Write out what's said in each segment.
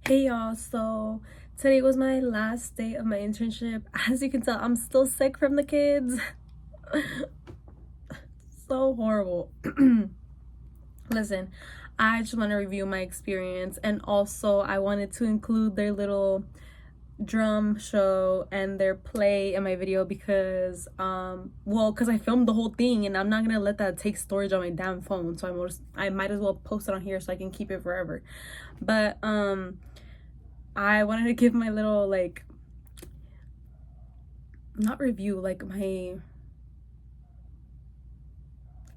Hey y'all, so today was my last day of my internship. As you can tell, I'm still sick from the kids. So horrible. Listen, I just want to review my experience, and also I wanted to include their little drum show and their play in my video because because I filmed the whole thing and I'm not gonna let that take storage on my damn phone, so I might as well post it on here so I can keep it forever. But I wanted to give my little, like, not review, like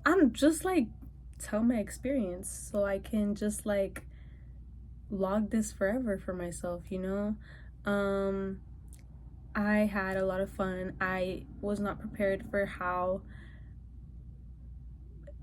I'm just like tell my experience so I can just like log this forever for myself, you know? I had a lot of fun. I was not prepared for how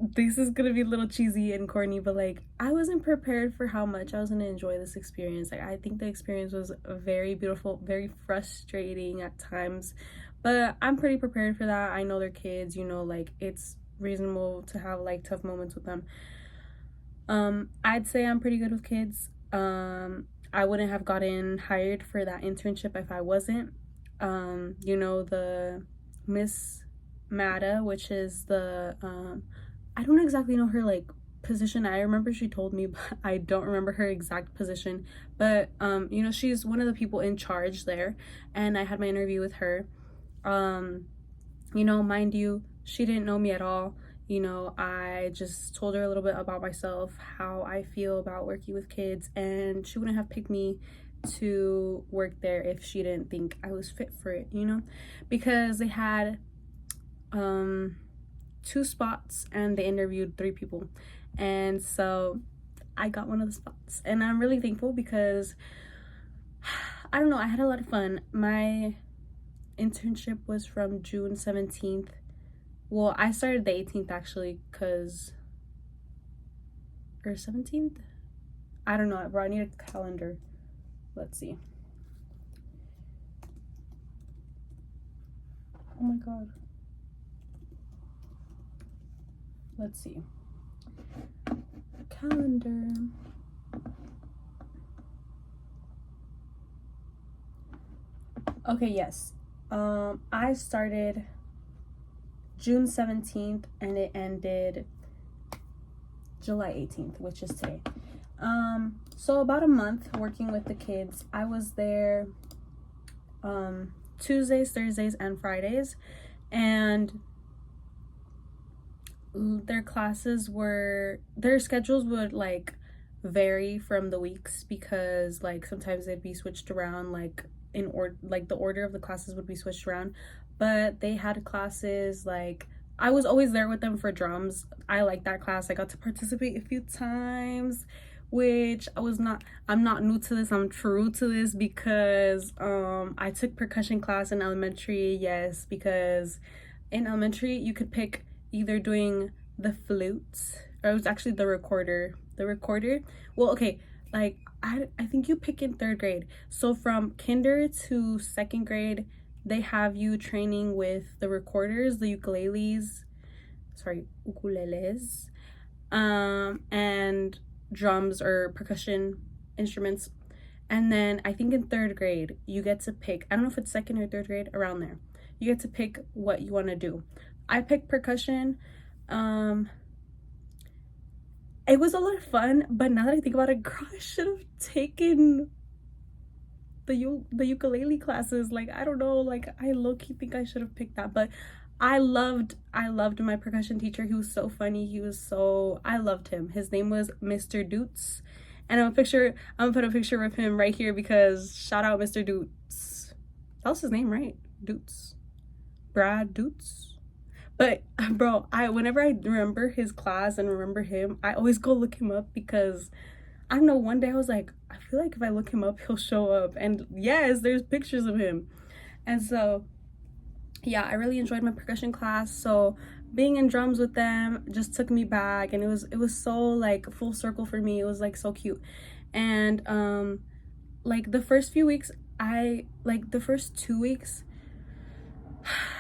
this is gonna be a little cheesy and corny, but like I wasn't prepared for how much I was gonna enjoy this experience. Like I think the experience was very beautiful, very frustrating at times, but I'm pretty prepared for that. I know they're kids, you know, like it's reasonable to have like tough moments with them. I'd say I'm pretty good with kids. I wouldn't have gotten hired for that internship if I wasn't. You know, the Miss Mata, which is the I don't exactly know her like position. I remember she told me, but I don't remember her exact position. But you know, she's one of the people in charge there, and I had my interview with her. You know, mind you, she didn't know me at all. You know, I just told her a little bit about myself, how I feel about working with kids, and she wouldn't have picked me to work there if she didn't think I was fit for it, you know, because they had 2 spots and they interviewed 3 people, and so I got one of the spots, and I'm really thankful because I don't know, I had a lot of fun. My internship was from June 17th. Well, I started the 18th actually, or 17th? I don't know, bro, I need a calendar. Let's see. Oh my god. Let's see. Calendar. Okay, yes. I started June 17th and it ended July 18th, which is today. So about a month working with the kids. I was there Tuesdays, Thursdays, and Fridays, and their schedules would like vary from the weeks because like sometimes they'd be switched around, like like the order of the classes would be switched around, but they had classes like I was always there with them for drums. I like that class. I got to participate a few times, which I'm not new to this. I'm true to this because I took percussion class in elementary. Yes, because in elementary you could pick either doing the flutes, or it was actually the recorder. Well, okay, like I think you pick in 3rd grade. So from kinder to 2nd grade, they have you training with the recorders, the ukuleles, and drums or percussion instruments. And then I think in 3rd grade, you get to pick, I don't know if it's 2nd or 3rd grade, around there. You get to pick what you want to do. I picked percussion. It was a lot of fun, but now that I think about it, girl, I should have taken the ukulele classes. Like, I don't know, like I low-key think I should have picked that, but I loved my percussion teacher. He was so funny. I loved him. His name was Mr. Doots. And I'm gonna put a picture of him right here because shout out Mr. Doots. That was his name, right? Doots. Brad Doots. But bro, whenever I remember his class and remember him, I always go look him up because I don't know, one day I was like, I feel like if I look him up, he'll show up. And yes, there's pictures of him. And so yeah, I really enjoyed my percussion class. So being in drums with them just took me back, and it was so like full circle for me. It was like so cute. And like the first few weeks, the first 2 weeks,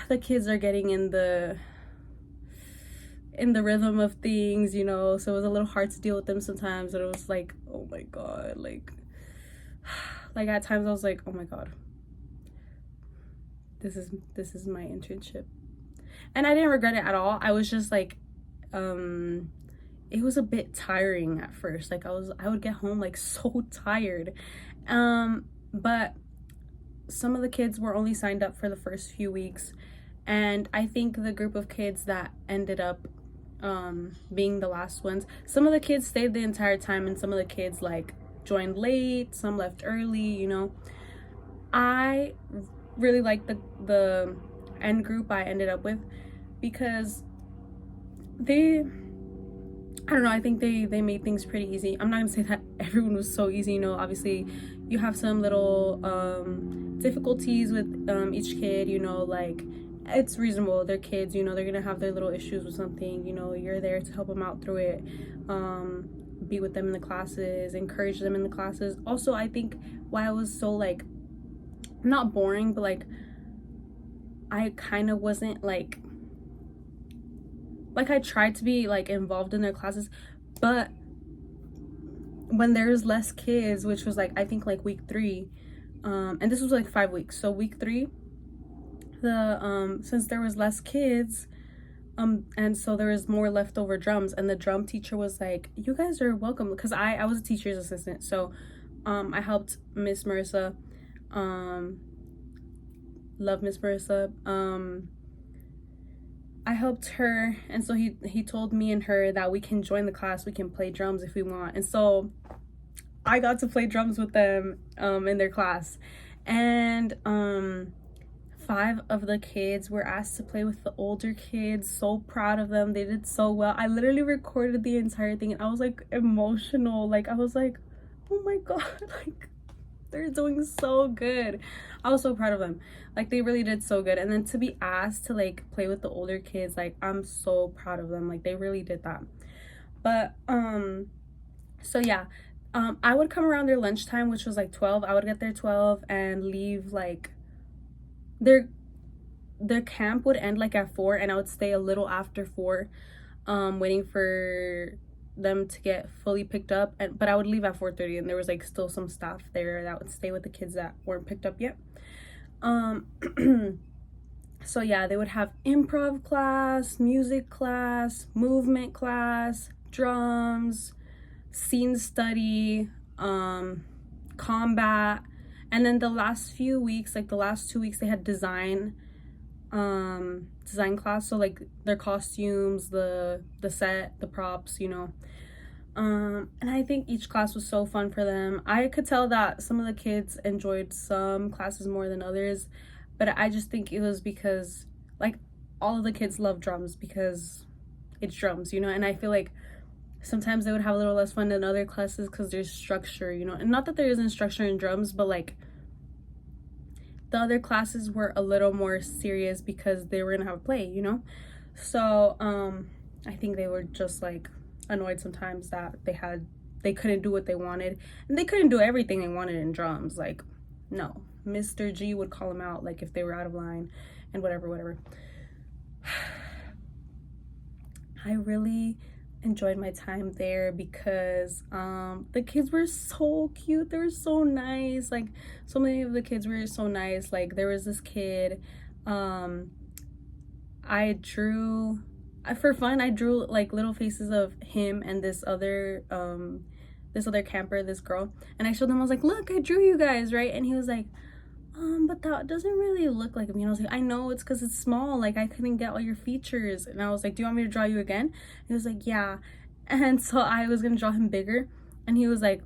the kids are getting in the rhythm of things, you know, so it was a little hard to deal with them sometimes. And it was like, oh my god, like Like at times I was like, oh my god, this is my internship. And I didn't regret it at all. I was just like, it was a bit tiring at first. Like I would get home like so tired. But some of the kids were only signed up for the first few weeks, and I think the group of kids that ended up being the last ones, some of the kids stayed the entire time, and some of the kids like joined late, some left early, you know. I really liked the end group I ended up with, because they, I don't know, I think they made things pretty easy. I'm not gonna say that everyone was so easy, you know. Obviously you have some little difficulties with each kid, you know, like it's reasonable, they're kids, you know, they're gonna have their little issues with something, you know. You're there to help them out through it, be with them in the classes, encourage them in the classes. Also, I think why I was so like, not boring, but like I kind of wasn't like I tried to be like involved in their classes, but when there's less kids, which was like I think like week 3, and this was like 5 weeks, so week 3, the since there was less kids, and so there was more leftover drums, and the drum teacher was like, you guys are welcome, because I was a teacher's assistant, so I helped Miss Marissa, love Miss Marissa, I helped her, and so he told me and her that we can join the class, we can play drums if we want. And so I got to play drums with them in their class, and 5 of the kids were asked to play with the older kids. So proud of them, they did so well. I literally recorded the entire thing, and I was like emotional, like I was like, oh my god, like they're doing so good. I was so proud of them, like they really did so good. And then to be asked to like play with the older kids, like I'm so proud of them, like they really did that. But so yeah, I would come around their lunchtime, which was like 12. I would get there 12 and leave like their camp would end like at 4, and I would stay a little after 4, waiting for them to get fully picked up. But I would leave at 4:30, and there was like still some staff there that would stay with the kids that weren't picked up yet. So yeah, they would have improv class, music class, movement class, drums, scene study, combat, and then the last few weeks, like the last 2 weeks, they had design class. So like their costumes, the set, the props, you know. And I think each class was so fun for them. I could tell that some of the kids enjoyed some classes more than others, but I just think it was because like all of the kids love drums because it's drums, you know. And I feel like sometimes they would have a little less fun than other classes because there's structure, you know. And not that there isn't structure in drums, but like the other classes were a little more serious because they were gonna have a play, you know. So I think they were just like annoyed sometimes that they couldn't do what they wanted, and they couldn't do everything they wanted in drums. Like no, Mr. G would call them out like if they were out of line and whatever. I really enjoyed my time there because the kids were so cute, they were so nice. Like so many of the kids were so nice. Like there was this kid, I drew for fun, I drew like little faces of him and this other camper, this girl, and I showed them. I was like, look, I drew you guys, right? And he was like, but that doesn't really look like me. And I was like, I know, it's because it's small, like I couldn't get all your features. And I was like, do you want me to draw you again? And he was like, yeah. And so I was gonna draw him bigger, and he was like,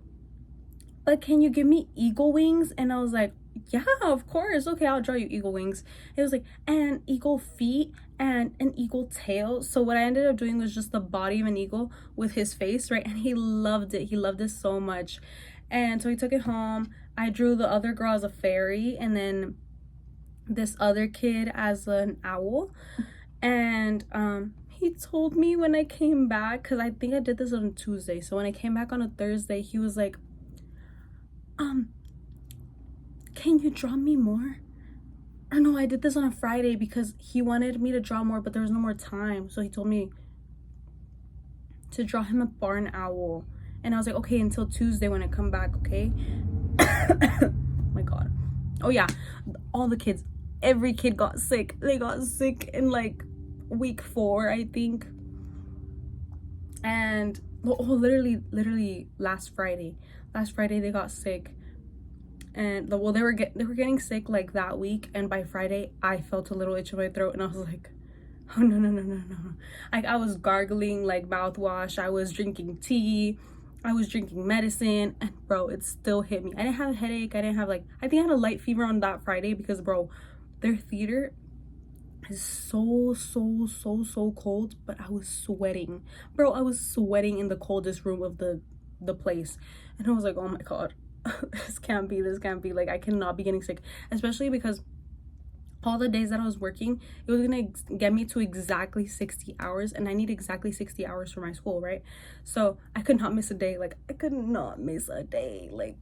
but can you give me eagle wings? And I was like, yeah, of course, okay, I'll draw you eagle wings. It was like, and eagle feet and an eagle tail. So what I ended up doing was just the body of an eagle with his face, right? And he loved it, he loved it so much. And so he took it home. I drew the other girl as a fairy, and then this other kid as an owl. And he told me when I came back, because I think I did this on a Tuesday, so when I came back on a Thursday, he was like, can you draw me more? Or no, I did this on a Friday because he wanted me to draw more, but there was no more time. So he told me to draw him a barn owl. And I was like, okay, until Tuesday when I come back, okay? Oh yeah, all the kids, every kid got sick. They got sick in like week 4, I think. And literally last Friday they got sick. And well, they were getting sick like that week, and by Friday I felt a little itch in my throat, and I was like, oh no no no no no. Like I was gargling like mouthwash, I was drinking tea, I was drinking medicine, and bro, it still hit me. I didn't have a headache, I didn't have like, I think I had a light fever on that Friday because bro, their theater is so cold, but I was sweating. Bro, I was sweating in the coldest room of the place. And I was like, oh my god, this can't be, like I cannot be getting sick, especially because all the days that I was working, it was gonna get me to exactly 60 hours, and I need exactly 60 hours for my school, right? So I could not miss a day. Like I could not miss a day, like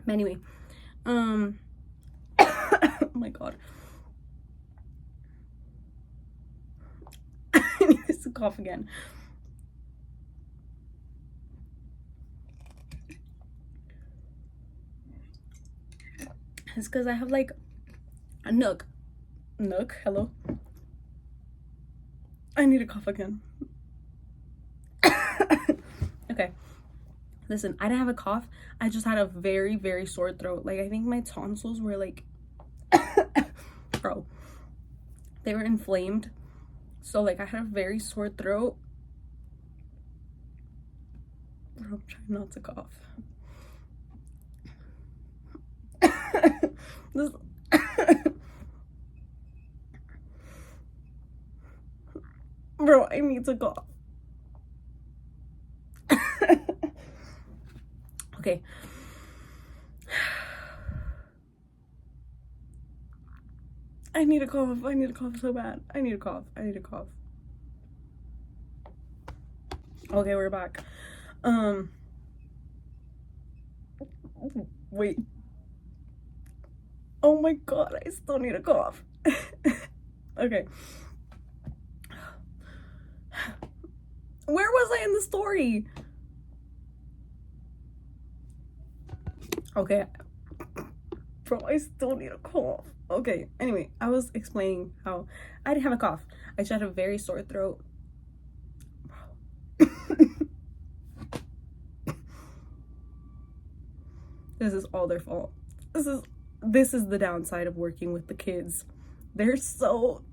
anyway, oh my god, I need to cough again. It's because I have like a nook, hello, I need to cough again. Okay, listen, I didn't have a cough, I just had a very sore throat. Like I think my tonsils were like bro, they were inflamed, so like I had a very sore throat. Bro, I'm trying not to cough. This bro, I need to cough. Okay, I need to cough so bad. I need to cough. Okay, we're back. Wait, oh my god, I still need to cough. Okay, where was I in the story? Okay, bro, I still need a cough. Okay, anyway, I was explaining how I didn't have a cough, I just had a very sore throat. This is all their fault. This is the downside of working with the kids. They're so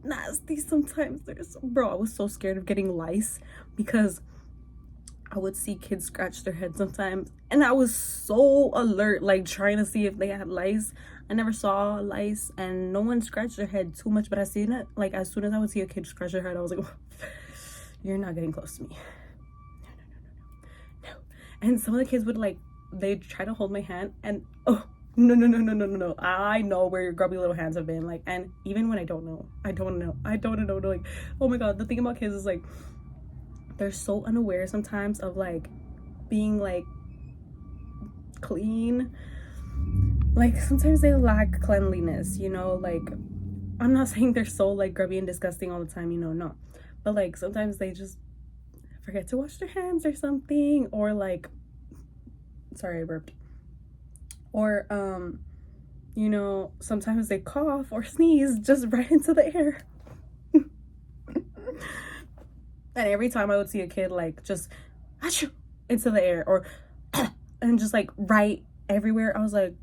nasty sometimes. Bro, I was so scared of getting lice because I would see kids scratch their head sometimes, and I was so alert, like trying to see if they had lice. I never saw lice, and no one scratched their head too much, but I seen it. Like as soon as I would see a kid scratch their head, I was like, you're not getting close to me. No. And some of the kids would like, they'd try to hold my hand, and oh no, I know where your grubby little hands have been. Like, and even when I don't know, like, oh my god, the thing about kids is like, they're so unaware sometimes of like being like clean. Like sometimes they lack cleanliness, you know. Like I'm not saying they're so like grubby and disgusting all the time, you know, no, but like sometimes they just forget to wash their hands or something, or like, sorry, I burped, or you know, sometimes they cough or sneeze just right into the air. And every time I would see a kid like just achoo into the air, or and just like right everywhere, I was like,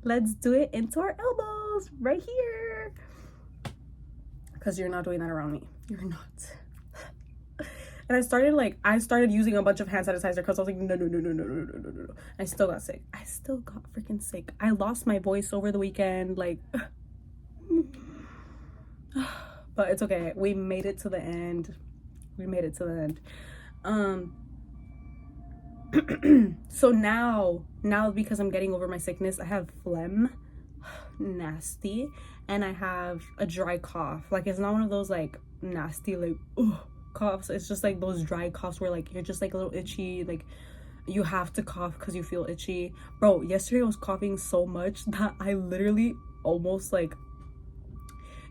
let's do it into our elbows right here, because you're not doing that around me. You're not. And I started using a bunch of hand sanitizer because I was like, no. I still got sick. I still got freaking sick. I lost my voice over the weekend, like but it's okay. We made it to the end. So now because I'm getting over my sickness, I have phlegm, nasty, and I have a dry cough. Like it's not one of those like nasty like coughs. It's just like those dry coughs where like you're just like a little itchy, like you have to cough because you feel itchy. Bro, yesterday I was coughing so much that I literally almost like,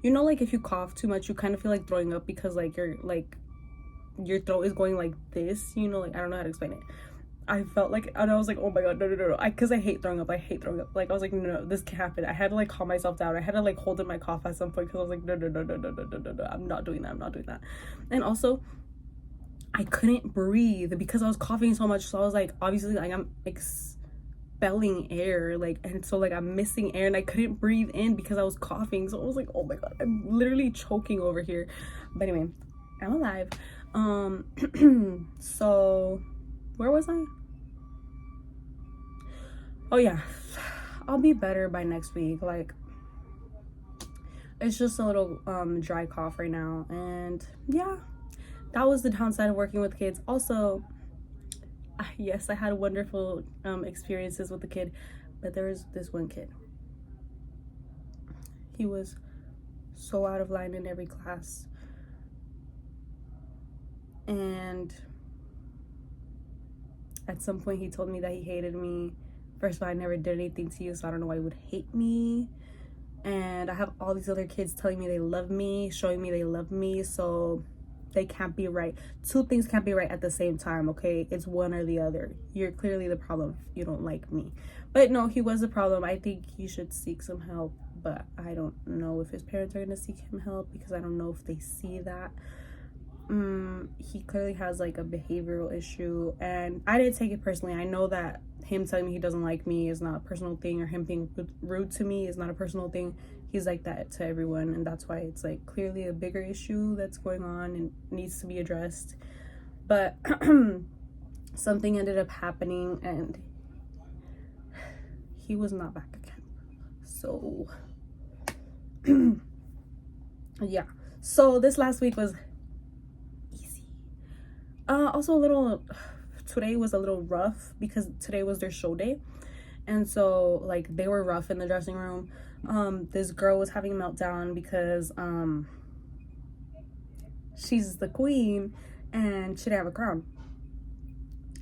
you know, like if you cough too much you kind of feel like throwing up because like your throat is going like this, you know, like I don't know how to explain it. I felt like, and I was like, oh my god, no, because I hate throwing up. Like, I was like, no, this can't happen. I had to like calm myself down. I had to like hold in my cough at some point because I was like, no, I'm not doing that. And also, I couldn't breathe because I was coughing so much. So I was like, obviously, like I'm expelling air, like, and so like I'm missing air, and I couldn't breathe in because I was coughing. So I was like, oh my god, I'm literally choking over here. But anyway, I'm alive. So where was I? Oh yeah, I'll be better by next week. Like, it's just a little dry cough right now, and yeah, that was the downside of working with kids. Also, yes, I had wonderful experiences with the kid, but there was this one kid. He was so out of line in every class, and at some point he told me that he hated me. First of all, I never did anything to you, so I don't know why you would hate me. And I have all these other kids telling me they love me, showing me they love me, so they can't be right. Two things can't be right at the same time, okay? It's one or the other. You're clearly the problem if you don't like me. But no, he was the problem. I think he should seek some help, but I don't know if his parents are gonna seek him help because I don't know if they see that. He clearly has like a behavioral issue, and I didn't take it personally. I know that him telling me he doesn't like me is not a personal thing, or him being rude to me is not a personal thing. He's like that to everyone, and that's why it's like clearly a bigger issue that's going on and needs to be addressed. But something ended up happening, and he was not back again. So yeah, so this last week was easy. Also a little, today was a little rough because today was their show day, and so like they were rough in the dressing room. This girl was having a meltdown because she's the queen and she didn't have a crown.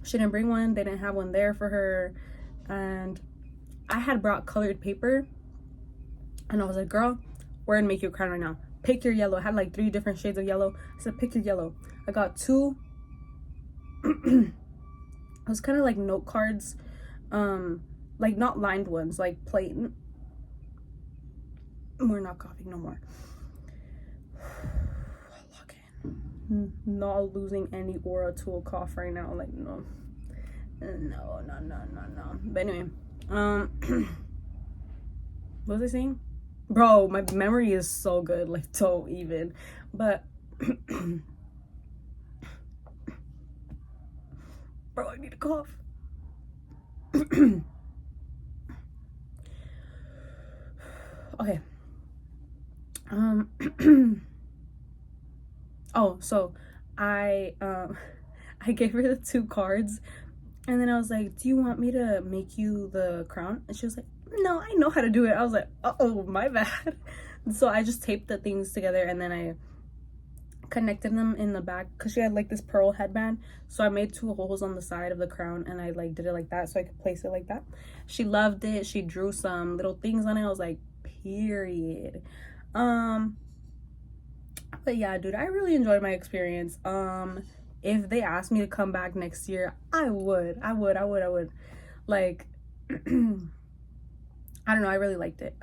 She didn't bring one. They didn't have one there for her, and I had brought colored paper, and I was like, girl, we're gonna make you a crown right now. Pick your yellow. I had like 3 different shades of yellow. I said, pick your yellow. I got 2 it was kind of like note cards, like not lined ones, like plain. We're not coughing no more. Lock in. Not losing any aura to a cough right now. Like, no. But anyway, what was I saying? Bro, my memory is so good, like, don't even. But bro, I need a cough. Okay. Oh, so I gave her the 2 cards, and then I was like, do you want me to make you the crown? And she was like, no, I know how to do it. I was like, oh, my bad. So I just taped the things together, and then I connected them in the back because she had like this pearl headband. So I made 2 holes on the side of the crown, and I like did it like that so I could place it like that. She loved it. She drew some little things on it. I was like, period. But yeah, dude, I really enjoyed my experience. If they asked me to come back next year, I would. Like, I don't know, I really liked it.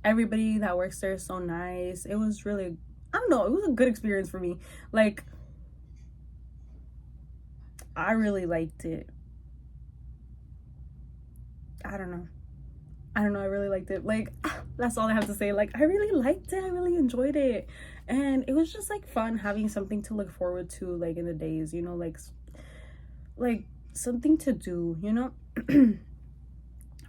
Everybody that works there is so nice. It was really, I don't know, it was a good experience for me. Like, I really liked it. I don't know, I really liked it. Like, that's all I have to say. Like, I really liked it. I really enjoyed it. And it was just like fun having something to look forward to, like in the days, you know, like something to do, you know.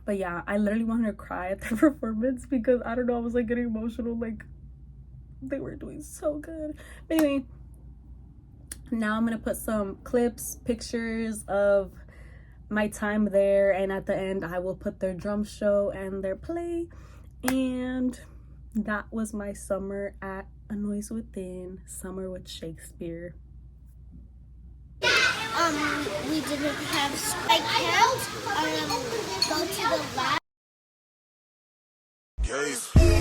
But yeah, I literally wanted to cry at the performance because I don't know, I was like getting emotional. Like, they were doing so good. But anyway, now I'm gonna put some clips, pictures of my time there, and at the end I will put their drum show and their play. And that was my summer at A Noise Within, summer with Shakespeare. We didn't have I can't go to the lab.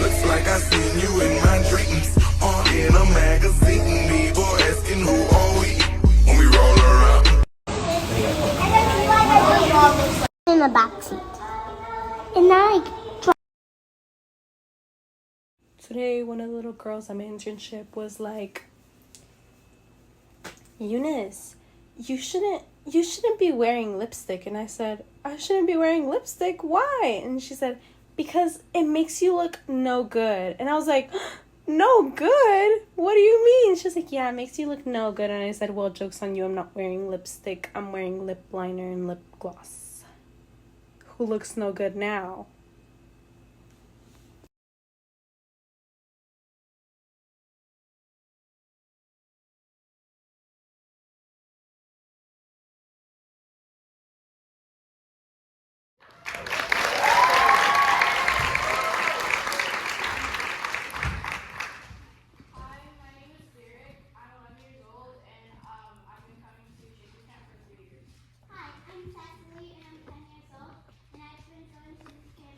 Looks like I seen you in my dreams, or in a magazine. People asking who are we when we roll around. in the back seat. And I Today, one of the little girls on my internship was like, Eunice, you shouldn't be wearing lipstick. And I said, I shouldn't be wearing lipstick? Why? And she said, because it makes you look no good. And I was like, no good? What do you mean? She was like, yeah, it makes you look no good. And I said, well, joke's on you. I'm not wearing lipstick. I'm wearing lip liner and lip gloss. Who looks no good now? Hi, I'm Cecily and I'm 10 years old and I've been going to this camp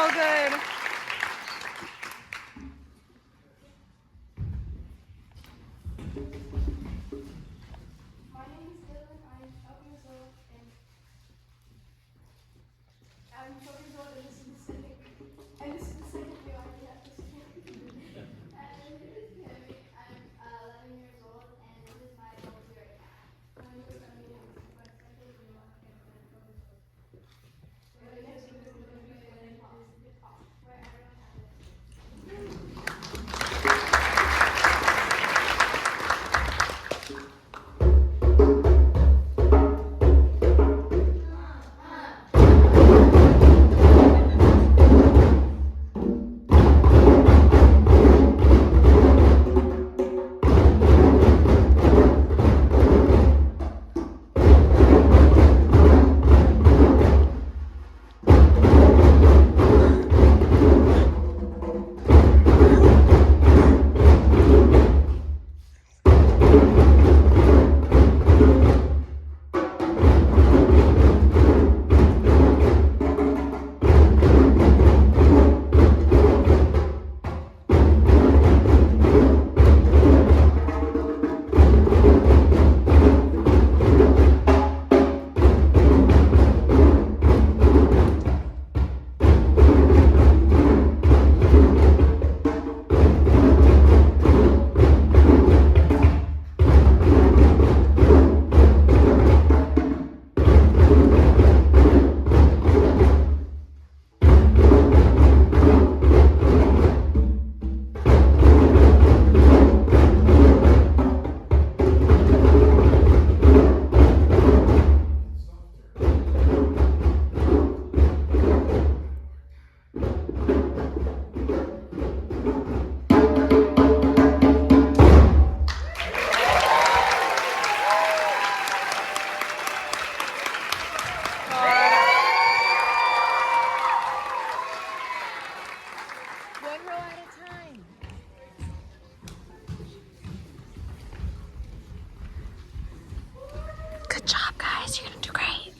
so good. My name is Dylan. I'm 12 years old, and this is the second year I did at this camp. My name is Kimmy. I'm 11 years old, and this is my 12th year at camp. My name is Emily. This is my second year on camp, and I'm 12 years old. What I guess we're going to do is talk, where everyone has it. One row at a time. Good job, guys. You're gonna do great.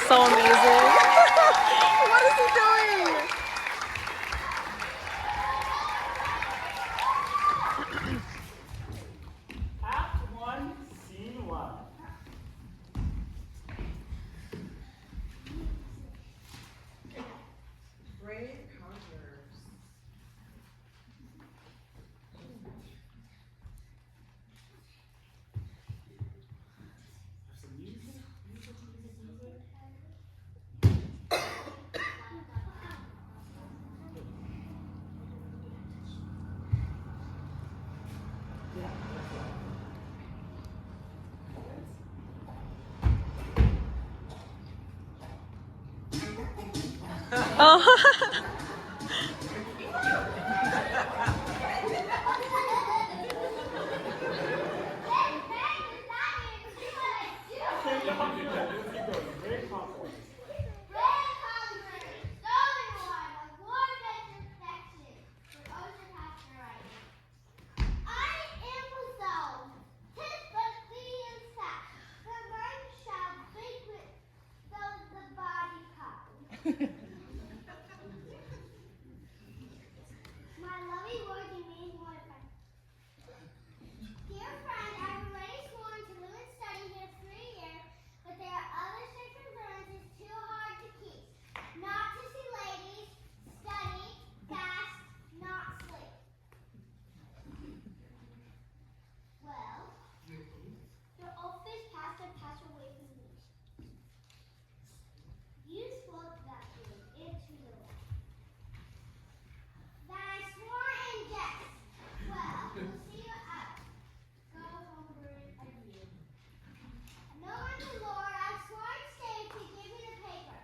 So amazing. What is he doing? Act 1, Scene 1. Brave conquerors. Some music. Oh. My lovely Lord, you made one friend. Dear friend, I've already sworn to live and study here 3 years, but there are other strict observances too hard to keep. Not to see ladies, study, fast, not sleep. Well, your office pastor passed away from me. You spoke that word into the light. That I swore in jest. Well, we'll see you out. Go homeward adieu. Knowing the Lord, I swore I'd stay to give you the paper.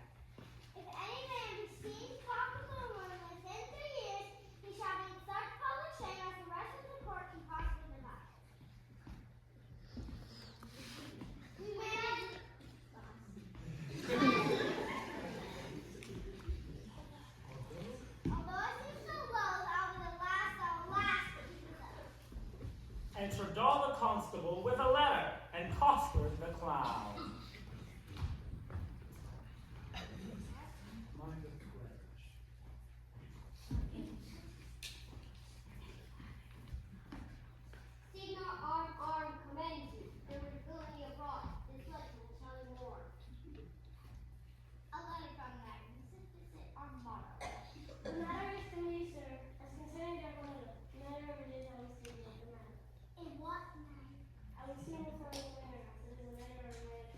If any man be seen talking to a woman within 3 years, he shall be in such public shame as the rest of the court can possibly devise. We may not do although it seems so low, I'll be the last to keep it up. And Tredall the constable with a letter, and Costard the clown. Mind of pledge. See not arm commend you. There was villainy abroad. This letter will tell you more. A letter from Magnificent our motto. The matter is to me, sir, as concerning Japanese. The matter of religion I was speaking of the matter. In what manner? I was seen with her in the manor house. It is a matter of marriage.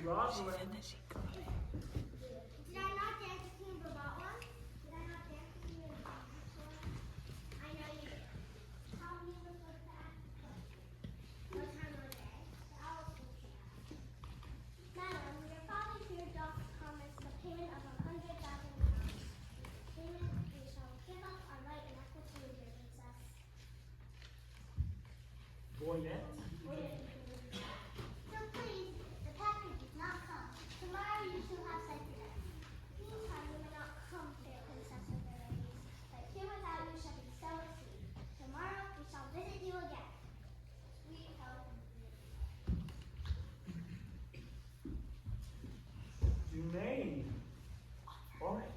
Rosalind. Did I not dance with you in Vermont one? Did I not dance with you in Vermont one? I know you did. Tell me what was the ask question. What time of day? The owl school she asked. Madam, your father here doth promise the payment of 100,000 pounds. Payment we shall give up our right and equity, dear princess. Boyette. So please, the package did not come. Tomorrow you shall have sent it in. Meantime, you may not come, fair princess of the ladies, but here without you shall be so asleep. Tomorrow we shall visit you again. Sweet health. You may. All right.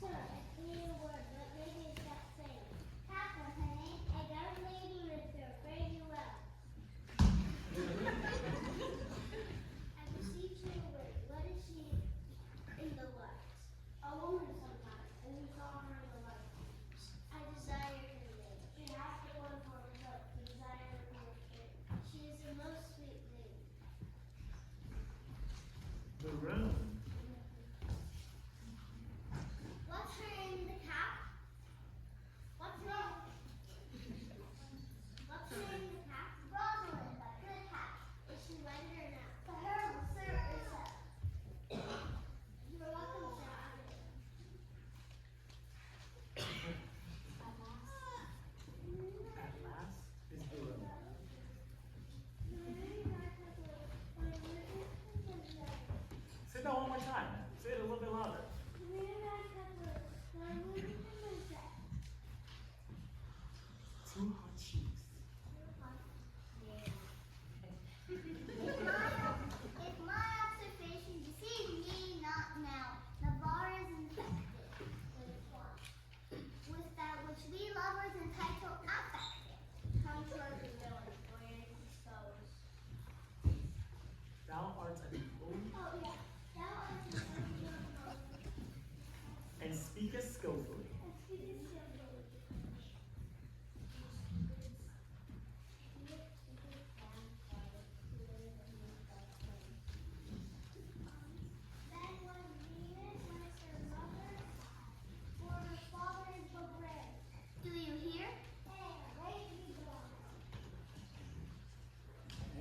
Sir, if you need a word, what lady is that saying? Catherine, her name, a young lady lives there, fare you well. I beseech you a word. What is she in the light? A woman sometimes, and we saw her in the light. I desire her name. She has the one for herself. The desire of her spirit. She is a most sweet lady. The room. What's her name in the cap? What's her name? What's her name in the cap? Rosalind, but good cap. Is she wedded or not? For her, sir, or sir. You're welcome, sir. At last is the room. Say that one more time. Say it a little bit louder. Two hot cheeks. If my observation deceive me not now, Navarre is infected with what? With that which we lovers entitle affected. Come to our villain, wherein he sows. Thou art an fool Oh yeah, thou art the and speakest skillfully. Then was Venus like her mother, for her father is the bread. Do you hear? Hey, away we go.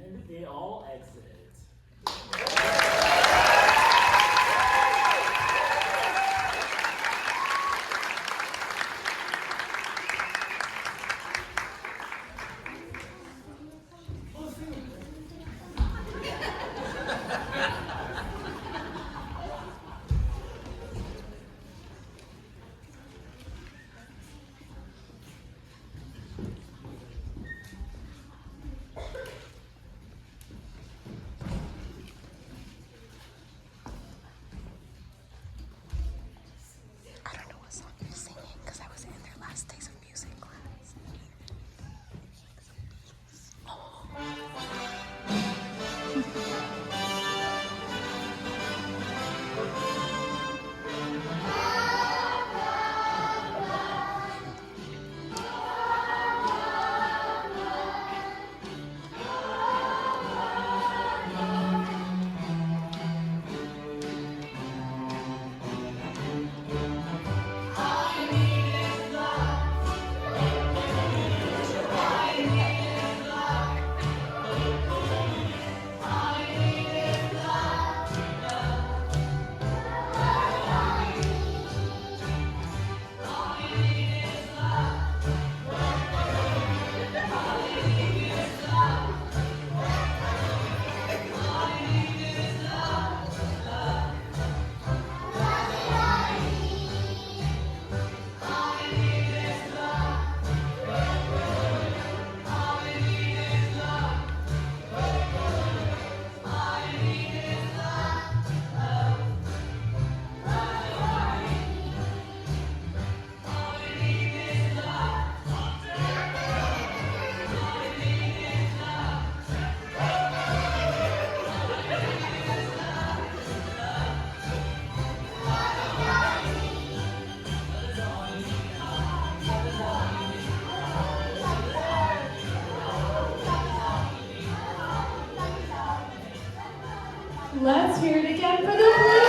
And they all exit. Let's hear it again for the blue